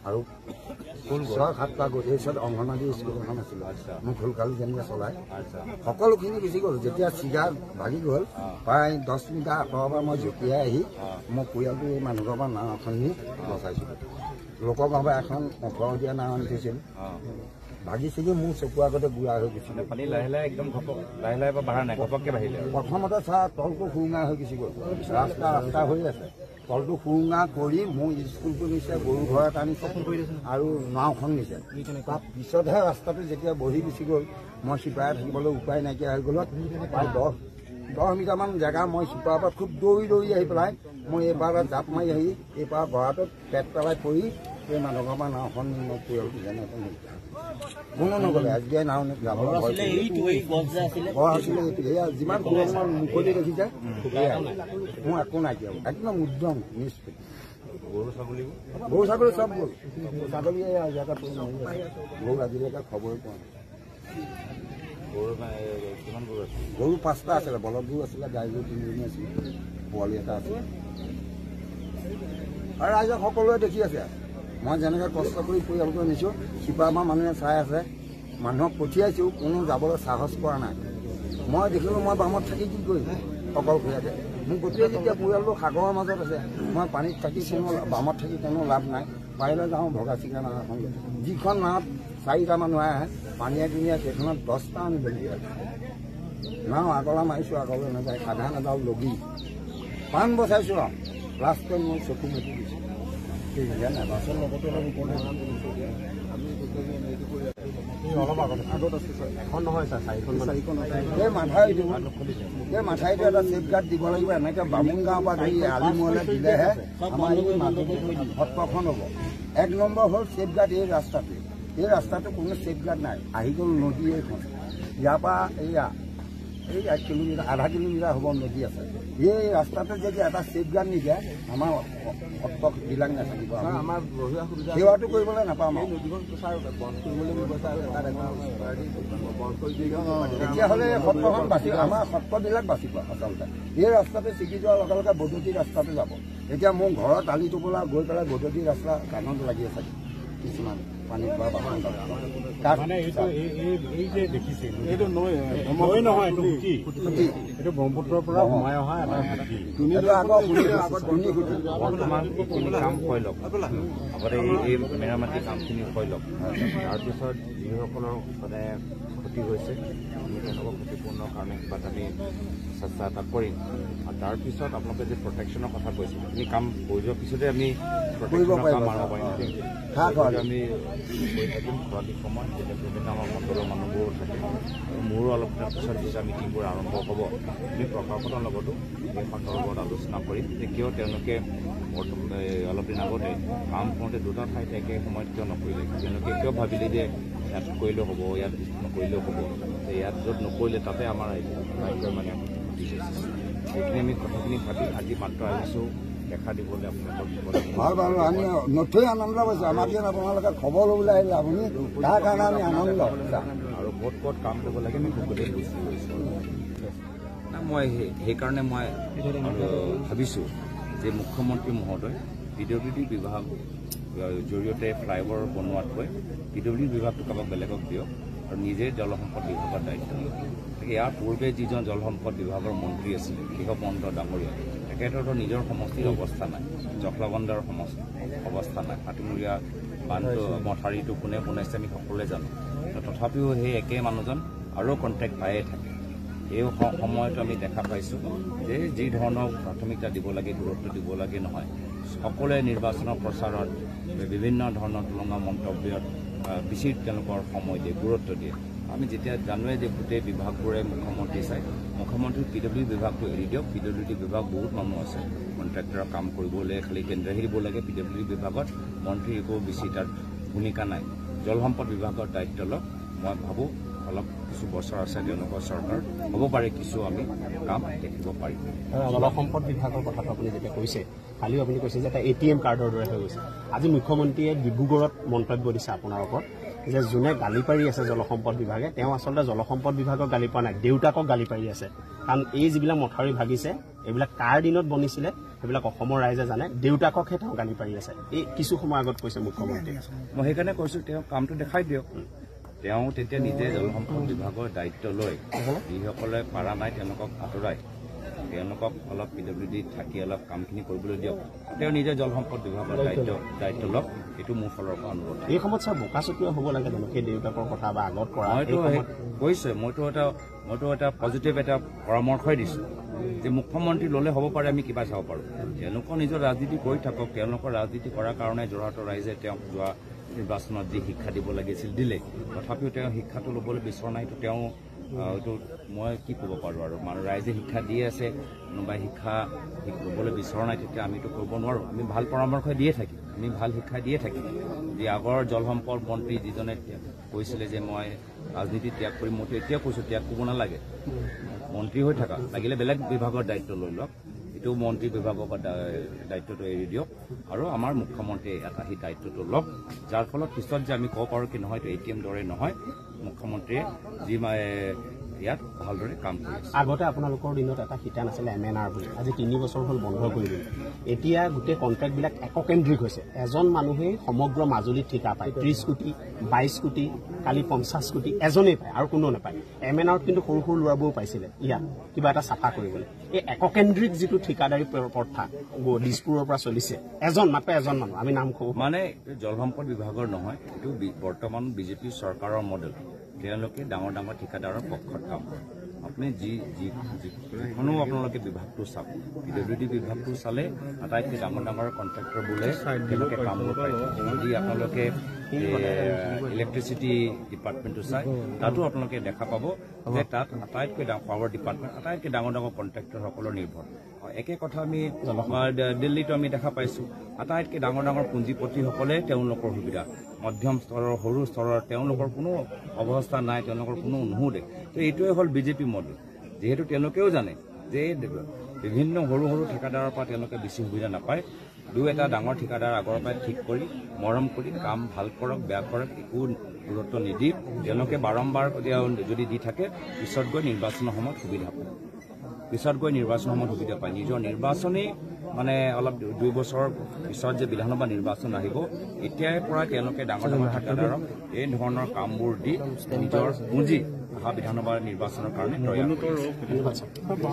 আৰু 6-7টা গ'ল এই পিছত অংগনবাদী স্কুল এখন আছিলে মোৰ ফুলকালি যেনেকৈ চলাই সকলোখিনি গুচি গ'ল যেতিয়া চিগাৰ ভাগি গ'ল প্ৰায় 10 মিটাৰ আঁতৰৰ পৰা মই জঁপিয়াই আহি মোৰ পৰিয়ালটো এই মানুহৰ পৰা নাও এখন নি বচাইছিলোঁ লোকৰ বাবে এখন 18 দিয়া নাও আনি থৈছিলোঁ ভাগি ছিগি মোৰ চকুৰ আগতে বুঢ়া হৈ গৈছিলে পানী লাহে লাহে একদম লাহে লাহে বাঢ়া নাই ঘপককৈ বাঢ়িলে প্ৰথমতে চাহ তলটো সুৰুঙা হৈ গুচি গ'ল ৰাস্তা হৈ আছে তলটো সুৰুঙা কৰি মোৰ স্কুলটো নিছে গৰু ঘৰত আনিছে আৰু নাওখন নিছে তাৰ পিছতহে ৰাস্তাটো যেতিয়া বহি গুচি গ'ল মই চিপাই থাকিবলৈ উপায় নাইকিয়া হৈ গ'লত প্ৰায় 10 মিটাৰমান জেগা মই চিপাৰ পৰা খুব দৌৰি আহি পেলাই মই এইবাৰ জাপ মাৰি আহি এইবাৰ গৰাটোত পেট পেলাই পৰি এই মানুহৰ পৰা নাওখন মই পৰিয়ালটো যেনে কোনো নগ'লে আজিকালি নাও যাবলৈ ঘৰ আছিলে এয়া যিমান পুৰণা মুকলি দেখিছে মোৰ একো নাইকিয়া একদম উদ্যম নিষ্পত্তি গৰু ছাগলী চব গ'ল ছাগলী জেগা গৰু আজিলৈকে খবৰে পোৱা নাই গৰু 5টা আছিলে বলদ গৰু আছিলে গাই গৰু 3জনী আছিলে পোৱালি এটা আছিলে আৰু ৰাইজক সকলোৱে দেখি আছে মই যেনেকৈ কষ্ট কৰি পৰিয়ালটো আনিছোঁ সিপাৰ পৰা মানুহে চাই আছে মানুহক পঠিয়াইছোঁ কোনো যাবলৈ সাহস কৰা নাই মই দেখিলোঁ মই বামত থাকি কি কৰিম অকলশৰীয়াকৈ মোৰ গোটেই যেতিয়া পৰিয়ালটো সাগৰৰ মাজত আছে মই পানীত থাকি কোনো বামত থাকি কোনো লাভ নাই পাৰিলে যাওঁ ভগা চিঙা নাও এখন যিখন নাৱত 4টা মানুহ আহে পানীয়ে দুনীয়া সেইখনত 10টা আনিবলগীয়া নাও আগলা মাৰিছোঁ আগলৈ নাযায় সাধাৰণ এডাল লগি পাণ বচাইছোঁ আৰু লাষ্টত মই চকু মেলি দিছোঁ বাছৰ লগতে এখন নহয় এই মাথাইটো এটা ছেফ গাৰ্ড দিব লাগিব এনেকৈ বামুণ গাঁৱৰ পৰা ধৰি আলিমূৰলৈ দিলেহে আমাৰ এই মাজুলী সত্ৰখন হ'ব 1 নম্বৰ হ'ল ছেফ গাৰ্ড এই ৰাস্তাটো কোনো ছেফ গাৰ্ড নাই আহি গ'ল নদী এইখন ইয়াৰ পৰা এই 1 কিলোমিটাৰ আধা কিলোমিটাৰ হ'ব নদী আছে এই ৰাস্তাটো যদি এটা ছেফ গাৰ্ড নিদিয়ে আমাৰ সত্ৰবিলাক নাথাকিব আমাৰ সেৱাটো কৰিবলৈ নাপাম তেতিয়াহ'লে সত্ৰখন বাচিব আমাৰ সত্ৰবিলাক বাচিব আচলতে এই ৰাস্তাটো ছিগি যোৱাৰ লগে লগে বৈদ্যুতিক ৰাস্তাটো যাব এতিয়া মোৰ ঘৰৰ টালি টোপোলা গৈ পেলাই বৈদ্যুতিক ৰাস্তা কাণত লাগি আছে কিছুমান পানী খোৱা বাচন ব্ৰহ্মপুত্ৰৰ পৰা সোমাই অহা বৰ্তমান এইখিনি কাম হৈ লওক আগতে এই মেৰামতি কামখিনি হৈ লওক তাৰপিছত যিসকলৰ মানে ক্ষতি হৈছে আমি তেওঁলোকক ক্ষতিপূৰ্ণৰ কাৰণে কিবা আমি চেষ্টা এটা কৰিম আৰু তাৰপিছত আপোনালোকে যে প্ৰটেকশ্যনৰ কথা কৈছে সেইখিনি কাম কৰি যোৱাৰ পিছতে আমি প্ৰটেকশ্যনৰ কাম আৰম্ভ কৰিম আমি কৰি থাকিম খৰালি সময় যেতিয়া বিভিন্ন আমাৰ মণ্ডলৰ মানুহবোৰো থাকে আৰু মোৰো অলপ দিনৰ পিছত যেতিয়া মিটিংবোৰ আৰম্ভ হ'ব আমি প্ৰশাসনৰ লগতো এই সন্দৰ্ভত আলোচনা কৰিম যে কিয় তেওঁলোকে অলপ দিন আগতে কাম কৰোঁতে 2টা ঠাইত একে সময়ত কিয় নকৰিলে তেওঁলোকে কিয় ভাবিলে যে ইয়াত কৰিলেও হ'ব ইয়াত নকৰিলেও হ'ব ইয়াত য'ত নকৰিলে তাতে আমাৰ ৰাজ্যৰ মানে সেইখিনি আমি কথাখিনি ভাবি আজি মাত্ৰ আহিছোঁ দেখা দিবলৈ আপোনালোকক ভাল বাৰু আমি নথৈ আনন্দ পাইছোঁ আমাক যেন আপোনালোকে খবৰ ল'বলৈ আহিলে আপুনি তাৰ কাৰণে আমি আনন্দ আৰু ক'ত কাম কৰিব লাগে আমি সকলোৱে বুজি লৈছোঁ মই সেইকাৰণে মই ভাবিছোঁ যে মুখ্যমন্ত্ৰী মহোদয় PWD বিভাগ জৰিয়তে ফ্লাইঅভাৰ বনোৱাতকৈ PWD বিভাগটো কাৰোবাক বেলেগক দিয়ক আৰু নিজে জলসম্পদ বিভাগৰ দায়িত্ব দিয়ক ইয়াৰ পূৰ্বে যিজন জলসম্পদ বিভাগৰ মন্ত্ৰী আছিলে কেশৱ মহন্ত ডাঙৰীয়া তেখেতৰ নিজৰ সমষ্টিৰ অৱস্থা নাই জখলাবন্ধাৰ অৱস্থা নাই হাতীমূৰীয়া বান্ধটো মথাউৰিটো কোনে বনাইছে আমি সকলোৱে জানো তথাপিও সেই একে মানুহজন আৰু কণ্টেক্ট পায়ে থাকে এই সময়তো আমি দেখা পাইছোঁ যে যি ধৰণৰ প্ৰাথমিকতা দিব লাগে গুৰুত্ব দিব লাগে নহয় সকলোৱে নিৰ্বাচনৰ প্ৰচাৰত বিভিন্ন ধৰণৰ তুলনা মন্তব্যত বেছি তেওঁলোকৰ সময় দিয়ে গুৰুত্ব দিয়ে আমি যেতিয়া জানোৱে যে গোটেই বিভাগবোৰে মুখ্যমন্ত্ৰী চাই মুখ্যমন্ত্ৰী PWD বিভাগটো এৰি দিয়ক PWD বিভাগ বহুত মানুহ আছে কণ্ট্ৰেক্টৰৰ কাম কৰিবলৈ খালি টেণ্ডাৰ দিব লাগে। PWD বিভাগত মন্ত্ৰীৰ একো বেছি তাত ভূমিকা নাই। জল সম্পদ বিভাগৰ দায়িত্ব লওক। মই ভাবোঁ অলপ কিছু বছৰ আছে তেওঁলোকৰ চৰকাৰ, হ'ব পাৰে কিছু আমি কাম দেখিব পাৰিম। জল সম্পদ বিভাগৰ কথাটো আপুনি যেতিয়া কৈছে, কালিও আপুনি কৈছে যে এটা ATM কাৰ্ডৰ দৰে হৈ গৈছে। আজি মুখ্যমন্ত্ৰীয়ে ডিব্ৰুগড়ত মন্তব্য দিছে আপোনাৰ ওপৰত যে যোনে গালি পাৰি আছে জলসম্পদ বিভাগে, তেওঁ আচলতে জলসম্পদ বিভাগক গালি পোৱা নাই, দেউতাকক গালি পাৰি আছে। কাৰণ এই যিবিলাক মথাউৰি ভাগিছে এইবিলাক কাৰ দিনত বনিছিলে সেইবিলাক অসমৰ ৰাইজে জানে, দেউতাককহে তেওঁ গালি পাৰি আছে। এই কিছু সময় আগত কৈছে মুখ্যমন্ত্ৰীয়ে। মই সেইকাৰণে কৈছোঁ তেওঁ কামটো দেখাই দিয়ক। তেওঁ তেতিয়া নিজে জলসম্পদ বিভাগৰ দায়িত্ব লৈ যিসকলে পাৰা নাই তেওঁলোকক আঁতৰাই তেওঁলোকক অলপ PWD থাকি অলপ কামখিনি কৰিবলৈ দিয়ক। তেওঁ নিজে জলসম্পদ বিভাগৰ দায়িত্ব লওক। এইটো মোৰ ফালৰ পৰা অনুৰোধ। এই সময়ত চাৰ বোকা চকুৱে হ'ব লাগে জানো সেই দেউতাকৰ কথা বা আগত কৰা? মইতো কৈছোঁ, মইতো এটা পজিটিভ এটা পৰামৰ্শই দিছোঁ যে মুখ্যমন্ত্ৰী ল'লে হ'ব পাৰে আমি কিবা চাব পাৰোঁ। তেওঁলোকৰ নিজৰ ৰাজনীতি কৰি থাকক। তেওঁলোকৰ ৰাজনীতি কৰাৰ কাৰণে যোৰহাটৰ ৰাইজে তেওঁক যোৱা নিৰ্বাচনত যি শিক্ষা দিব লাগিছিল দিলে, তথাপিও তেওঁ শিক্ষাটো ল'বলৈ বিচৰা নাই। তেওঁ এইটো মই কি ক'ব পাৰোঁ আৰু মানুহ ৰাইজে শিক্ষা দি আছে, কোনোবাই শিক্ষা ল'বলৈ বিচৰা নাই, তেতিয়া আমিতো কৰিব নোৱাৰোঁ। আমি ভাল পৰামৰ্শ দিয়ে থাকিম, আমি ভাল শিক্ষা দিয়ে থাকিম। যে আগৰ জল সম্পদ মন্ত্ৰী যিজনে কৈছিলে যে মই ৰাজনীতি ত্যাগ কৰিম, মইতো এতিয়া কৈছোঁ ত্যাগ কৰিব নালাগে। মন্ত্ৰী হৈ থাকা, লাগিলে বেলেগ বিভাগৰ দায়িত্ব লৈ লওক। এইটো মন্ত্ৰী বিভাগৰ দায়িত্বটো এৰি দিয়ক আৰু আমাৰ মুখ্যমন্ত্ৰীয়ে এটা সেই দায়িত্বটো লওক, যাৰ ফলত পিছত যে আমি ক'ব পাৰোঁ কি নহয় ATM দৰে নহয়, মুখ্যমন্ত্ৰীয়ে যি ইয়াত ভালদৰে কাম কৰি আছে। আগতে আপোনালোকৰ দিনত এটা শিতান আছিলে MNR বুলি, আজি 3 বছৰ হ'ল বন্ধ কৰি দিলে। এতিয়া গোটেই কণ্ট্ৰেক্টবিলাক এককেন্দ্ৰিক হৈছে। এজন মানুহেই সমগ্ৰ মাজুলীত ঠিকা পায়, 30 কোটি 22 কোটি, কালি 50 কোটি এজনেই পায় আৰু কোনো নাপায়। MNRত কিন্তু সৰু সৰু ল'ৰাবোৰো পাইছিলে ইয়াত কিবা এটা চাফা কৰিবলৈ। এই এককেন্দ্ৰিক যিটো ঠিকাদাৰী প্ৰথা দিছপুৰৰ পৰা চলিছে, মাত্ৰ এজন মানুহ, আমি নাম কওঁ মানে জলসম্পদ বিভাগৰ নহয়, এইটো বৰ্তমান BJP চৰকাৰৰ মডেল। তেওঁলোকে ডাঙৰ ডাঙৰ ঠিকাদাৰৰ পক্ষত কাম কৰে। আপুনি যিখনো আপোনালোকে বিভাগটো চাওক, PWD বিভাগটো চালে আটাইতকৈ ডাঙৰ ডাঙৰ কণ্ট্ৰেক্টৰবোৰে তেওঁলোকে কাম কৰিব পাৰে। যদি আপোনালোকে ইলেক্ট্ৰিচিটি ডিপাৰ্টমেণ্টটো চাই, তাতো আপোনালোকে দেখা পাব যে তাত আটাইতকৈ পাৱাৰ ডিপাৰ্টমেণ্ট আটাইতকৈ ডাঙৰ ডাঙৰ কণ্ট্ৰেক্টৰসকলৰ নিৰ্ভৰ। একে কথা আমি দিল্লীতো আমি দেখা পাইছোঁ, আটাইতকৈ ডাঙৰ ডাঙৰ পুঞ্জিপতিসকলে তেওঁলোকৰ সুবিধা, মধ্যম স্তৰৰ সৰু স্তৰৰ তেওঁলোকৰ কোনো অৱস্থা নাই, তেওঁলোকৰ কোনো নুশুধে। তো এইটোৱে হ'ল BJP মডেল। যিহেতু তেওঁলোকেও জানে যে বিভিন্ন সৰু সৰু ঠিকাদাৰৰ পৰা তেওঁলোকে বেছি সুবিধা নাপায়। এটা ডাঙৰ ঠিকাদাৰ আগৰ পৰাই ঠিক কৰি মৰম কৰি কাম ভাল কৰক বেয়া কৰক একো গুৰুত্ব নিদি তেওঁলোকে বাৰম্বাৰ যদি দি থাকে, পিছত গৈ নিৰ্বাচনৰ সময়ত সুবিধা পায়। নিজৰ নিৰ্বাচনী মানে অলপ 2 বছৰ পিছত যে বিধানসভা নিৰ্বাচন আহিব, এতিয়াৰ পৰা তেওঁলোকে ডাঙৰ ডাঙৰ ঠিকাদাৰক এই ধৰণৰ কামবোৰ দি নিজৰ পুঁজি অহা বিধানসভা নিৰ্বাচনৰ কাৰণে তৈয়াৰ কৰে।